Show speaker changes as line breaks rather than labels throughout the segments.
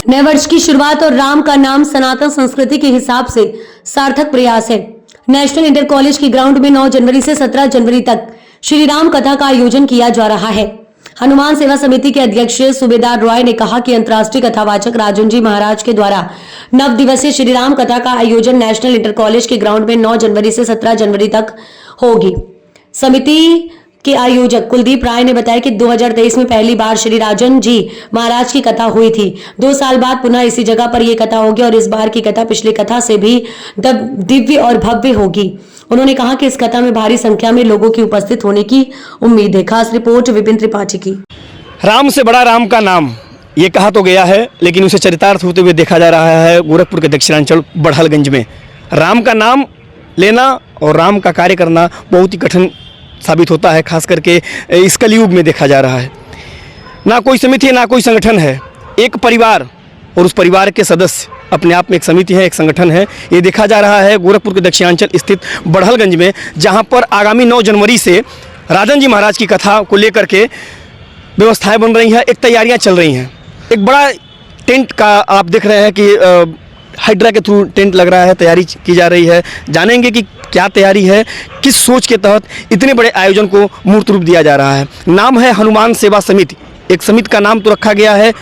नए वर्ष की शुरुआत और राम का नाम सनातन संस्कृति के हिसाब से सार्थक प्रयास है। नेशनल इंटर कॉलेज के ग्राउंड में 9 जनवरी से 17 जनवरी तक श्री राम कथा का आयोजन किया जा रहा है। हनुमान सेवा समिति के अध्यक्ष सूबेदार रॉय ने कहा कि अंतर्राष्ट्रीय कथावाचक राजन जी महाराज के द्वारा 9 दिवसीय श्री राम कथा का आयोजन नेशनल इंटर कॉलेज के ग्राउंड में 9 जनवरी से 17 जनवरी तक होगी। समिति के आयोजक कुलदीप राय ने बताया कि 2023 में पहली बार श्री राजन जी महाराज की कथा हुई थी। 2 साल बाद पुनः इसी जगह पर यह कथा होगी और इस बार की कथा पिछली कथा से भी दिव्य और भव्य होगी। उन्होंने कहा कि इस कथा में भारी संख्या में लोगों की उपस्थित होने की उम्मीद है। खास रिपोर्ट विपिन त्रिपाठी की।
राम से बड़ा राम का नाम, ये कहा तो गया है, लेकिन उसे चरितार्थ होते हुए देखा जा रहा है गोरखपुर के दक्षिणांचल बड़हलगंज में। राम का नाम लेना और राम का कार्य करना बहुत ही कठिन साबित होता है, खास करके इस कलयुग में देखा जा रहा है। ना कोई समिति है, ना कोई संगठन है, एक परिवार और उस परिवार के सदस्य अपने आप में एक समिति है, एक संगठन है। ये देखा जा रहा है गोरखपुर के दक्षिणांचल स्थित बड़हलगंज में, जहां पर आगामी 9 जनवरी से राजन जी महाराज की कथा को लेकर के व्यवस्थाएं बन रही हैं, एक तैयारियां चल रही हैं। एक बड़ा टेंट का आप देख रहे हैं कि हाइड्रा के थ्रू टेंट लग रहा है, तैयारी की जा रही है। जानेंगे कि क्या तैयारी है, किस सोच के तहत इतने बड़े आयोजन को मूर्त रूप दिया जा रहा है। नाम है हनुमान सेवा समिति। एक समिति का नाम तो रखा गया है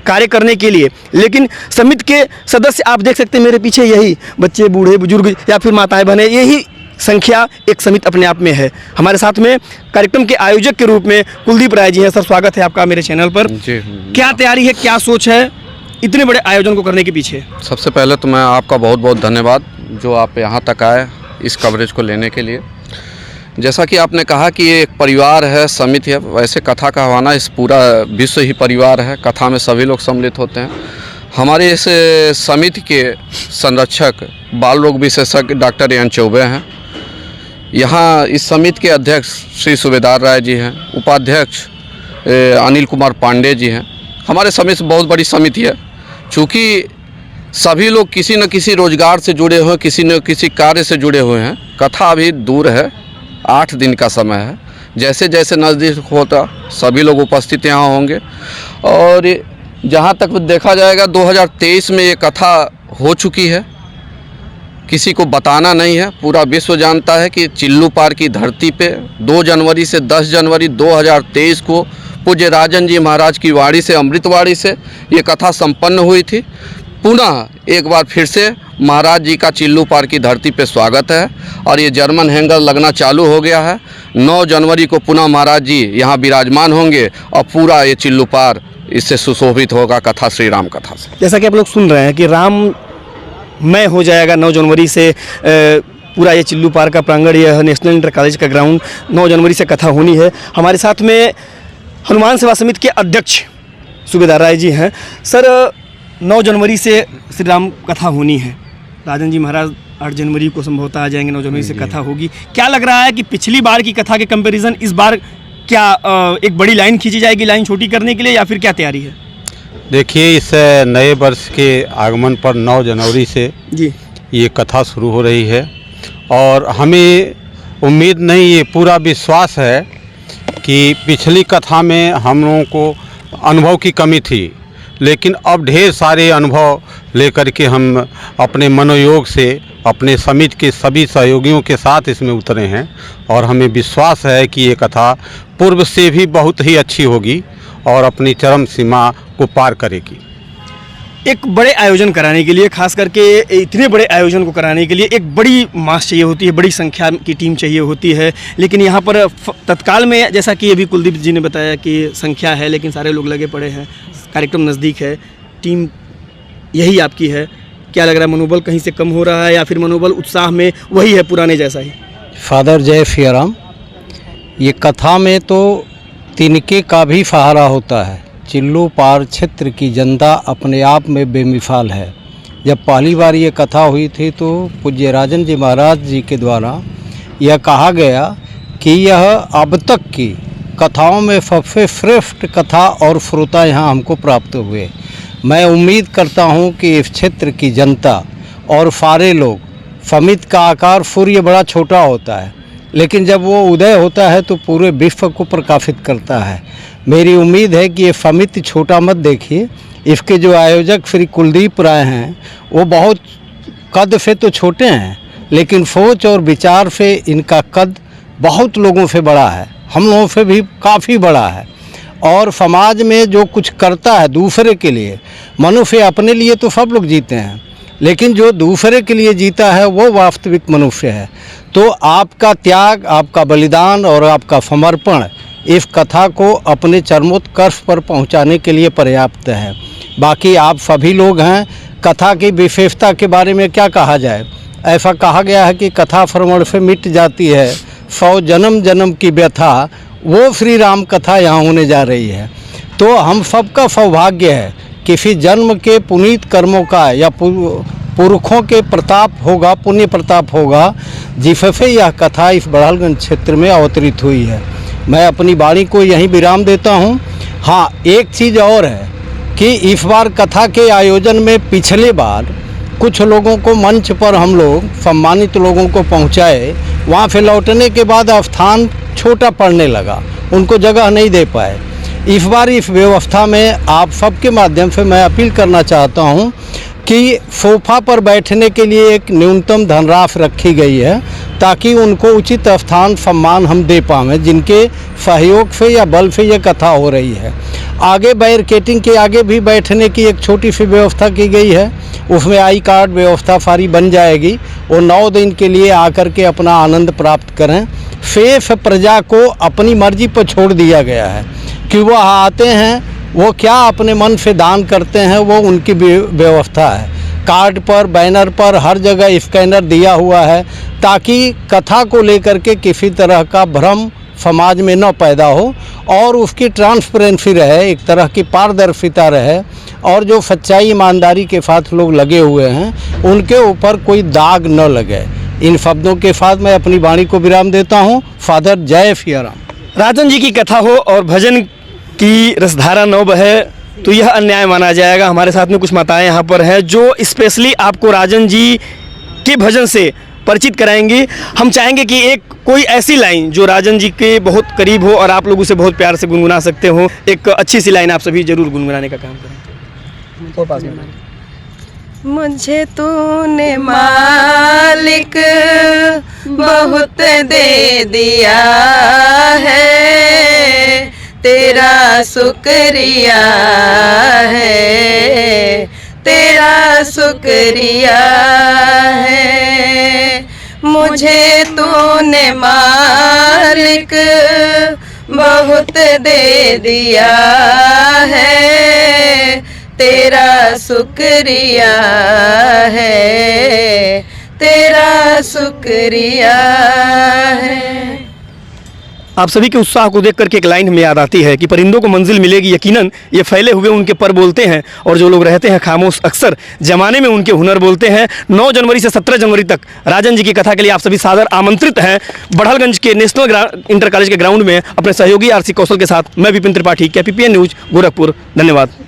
कार्य करने के लिए, लेकिन समिति के सदस्य आप देख सकते हैं मेरे पीछे, यही बच्चे, बूढ़े, बुजुर्ग या फिर माताएं बहनें, यही संख्या एक समिति अपने आप में है। हमारे साथ में कार्यक्रम के आयोजक के रूप में कुलदीप राय जी हैं। सर, स्वागत है आपका मेरे चैनल पर। क्या तैयारी है, क्या सोच है इतने बड़े आयोजन को करने के पीछे?
सबसे पहले तो मैं आपका बहुत बहुत धन्यवाद जो आप यहाँ तक आए इस कवरेज को लेने के लिए। जैसा कि आपने कहा कि ये एक परिवार है, समिति है, वैसे कथा कहवाना इस पूरा विश्व ही परिवार है। कथा में सभी लोग सम्मिलित होते हैं। हमारे इस समिति के संरक्षक बाल रोग विशेषज्ञ डॉक्टर एन चौबे हैं। यहाँ इस समिति के अध्यक्ष श्री सूबेदार राय जी हैं, उपाध्यक्ष अनिल कुमार पांडे जी हैं। हमारे समिति बहुत बड़ी समिति है। चूँकि सभी लोग किसी न किसी रोजगार से जुड़े हुए हैं, किसी न किसी कार्य से जुड़े हुए हैं। कथा अभी दूर है, 8 दिन का समय है। जैसे जैसे नज़दीक होता सभी लोग उपस्थित यहाँ होंगे। और जहाँ तक देखा जाएगा 2023 में ये कथा हो चुकी है, किसी को बताना नहीं है। पूरा विश्व जानता है कि चिल्लू पार की धरती पे 2 जनवरी से 10 जनवरी 2023 को पूज्य राजन जी महाराज की वाणी से, अमृतवाणी से ये कथा संपन्न हुई थी। पुनः एक बार फिर से महाराज जी का चिल्लू पार की धरती पे स्वागत है और ये जर्मन हैंगर लगना चालू हो गया है। 9 जनवरी को पुनः महाराज जी यहाँ विराजमान होंगे और पूरा ये चिल्लू पार इससे सुशोभित होगा कथा, श्री राम कथा से।
जैसा कि आप लोग सुन रहे हैं कि राममय हो जाएगा 9 जनवरी से पूरा ये चिल्लू पार का प्रांगण, यह नेशनल इंटर कॉलेज का ग्राउंड 9 जनवरी से कथा होनी है। हमारे साथ में हनुमान सेवा समिति के अध्यक्ष सूबेदार राय जी हैं। सर, 9 जनवरी से श्री राम कथा होनी है। राजन जी महाराज 8 जनवरी को संभवतः आ जाएंगे, 9 जनवरी से कथा होगी। क्या लग रहा है कि पिछली बार की कथा के कंपैरिजन इस बार क्या एक बड़ी लाइन खींची जाएगी, लाइन छोटी करने के लिए, या फिर क्या तैयारी है?
देखिए, इस नए वर्ष के आगमन पर 9 जनवरी से जी ये कथा शुरू हो रही है और हमें उम्मीद नहीं, ये पूरा विश्वास है कि पिछली कथा में हम लोगों को अनुभव की कमी थी, लेकिन अब ढेर सारे अनुभव लेकर के हम अपने मनोयोग से अपने समिति के सभी सहयोगियों के साथ इसमें उतरे हैं और हमें विश्वास है कि ये कथा पूर्व से भी बहुत ही अच्छी होगी और अपनी चरम सीमा को पार करेगी।
एक बड़े आयोजन कराने के लिए, खास करके इतने बड़े आयोजन को कराने के लिए एक बड़ी मास चाहिए होती है, बड़ी संख्या की टीम चाहिए होती है। लेकिन यहाँ पर तत्काल में, जैसा कि अभी कुलदीप जी ने बताया कि संख्या है, लेकिन सारे लोग लगे पड़े हैं, कार्यक्रम नज़दीक है, टीम यही आपकी है। क्या लग रहा है, मनोबल कहीं से कम हो रहा है या फिर मनोबल उत्साह में वही है पुराने जैसा ही?
फादर जय सियाराम। ये कथा में तो तिनके का भी सहारा होता है। चिल्लू पार क्षेत्र की जनता अपने आप में बेमिसाल है। जब पहली बार ये कथा हुई थी तो पूज्य राजन जी महाराज जी के द्वारा यह कहा गया कि यह अब तक की कथाओं में सबसे श्रेष्ठ कथा और श्रोता यहाँ हमको प्राप्त हुए। मैं उम्मीद करता हूँ कि इस क्षेत्र की जनता और सारे लोग, समिति का आकार सूर्य बड़ा छोटा होता है, लेकिन जब वो उदय होता है तो पूरे विश्व को प्रकाशित करता है। मेरी उम्मीद है कि ये समिति छोटा मत देखिए, इसके जो आयोजक श्री कुलदीप राय हैं वो बहुत कद से तो छोटे हैं, लेकिन सोच और विचार से इनका कद बहुत लोगों से बड़ा है, हम लोगों से भी काफ़ी बड़ा है। और समाज में जो कुछ करता है दूसरे के लिए, मनुष्य अपने लिए तो सब लोग जीते हैं, लेकिन जो दूसरे के लिए जीता है वो वास्तविक मनुष्य है। तो आपका त्याग, आपका बलिदान और आपका समर्पण इस कथा को अपने चरमोत्कर्ष पर पहुंचाने के लिए पर्याप्त है। बाकी आप सभी लोग हैं, कथा की विशेषता के बारे में क्या कहा जाए। ऐसा कहा गया है कि कथा श्रवण से मिट जाती है 100 जन्म जन्म की व्यथा, वो श्री राम कथा यहाँ होने जा रही है। तो हम सबका सौभाग्य है, किसी जन्म के पुनीत कर्मों का या पुरखों के प्रताप होगा, पुण्य प्रताप होगा, जिससे यह कथा इस बड़हलगंज क्षेत्र में अवतरित हुई है। मैं अपनी वाणी को यहीं विराम देता हूँ। हाँ, एक चीज़ और है कि इस बार कथा के आयोजन में पिछले बार कुछ लोगों को मंच पर हम लोग सम्मानित लोगों को पहुँचाए, वहाँ से लौटने के बाद स्थान छोटा पड़ने लगा, उनको जगह नहीं दे पाए। इस बार इस व्यवस्था में आप सबके माध्यम से मैं अपील करना चाहता हूं कि सोफा पर बैठने के लिए एक न्यूनतम धनराशि रखी गई है, ताकि उनको उचित स्थान सम्मान हम दे पाएँ, जिनके सहयोग से या बल से ये कथा हो रही है। आगे बैरिकेटिंग के आगे भी बैठने की एक छोटी सी व्यवस्था की गई है, उसमें आई कार्ड व्यवस्था सारी बन जाएगी। वो 9 दिन के लिए आकर के अपना आनंद प्राप्त करें। शेष प्रजा को अपनी मर्जी पर छोड़ दिया गया है कि वह आते हैं, वो क्या अपने मन से दान करते हैं, वो उनकी व्यवस्था है। कार्ड पर, बैनर पर हर जगह स्कैनर दिया हुआ है, ताकि कथा को लेकर के किसी तरह का भ्रम समाज में न पैदा हो और उसकी ट्रांसपेरेंसी रहे, एक तरह की पारदर्शिता रहे, और जो सच्चाई ईमानदारी के साथ लोग लगे हुए हैं उनके ऊपर कोई दाग न लगे। इन शब्दों के साथ मैं अपनी वाणी को विराम देता हूँ। फादर जय सिया राम।
राजन जी की कथा हो और भजन की रसधारा न बहे तो यह अन्याय माना जाएगा। हमारे साथ में कुछ माताएं यहाँ पर हैं जो स्पेशली आपको राजन जी के भजन से परिचित कराएंगे। हम चाहेंगे कि एक कोई ऐसी लाइन जो राजन जी के बहुत करीब हो और आप लोग उसे बहुत प्यार से गुनगुना सकते हो, एक अच्छी सी लाइन आप सभी जरूर गुनगुनाने का काम करें। तो पास में
मुझे तूने मालिक बहुत दे दिया है, तेरा शुक्रिया है, तेरा शुक्रिया है। मुझे तूने मालिक बहुत दे दिया है, तेरा शुक्रिया है, तेरा शुक्रिया है।
आप सभी के उत्साह को देख करके एक लाइन हमें याद आती है कि परिंदों को मंजिल मिलेगी यकीनन, ये फैले हुए उनके पर बोलते हैं और जो लोग रहते हैं खामोश अक्सर जमाने में उनके हुनर बोलते हैं। 9 जनवरी से 17 जनवरी तक राजन जी की कथा के लिए आप सभी सादर आमंत्रित हैं। बड़हलगंज के नेशनल इंटर कॉलेज के ग्राउंड में अपने सहयोगी आरसी कौशल के साथ मैं विपिन त्रिपाठी, KPPN न्यूज़ गोरखपुर। धन्यवाद।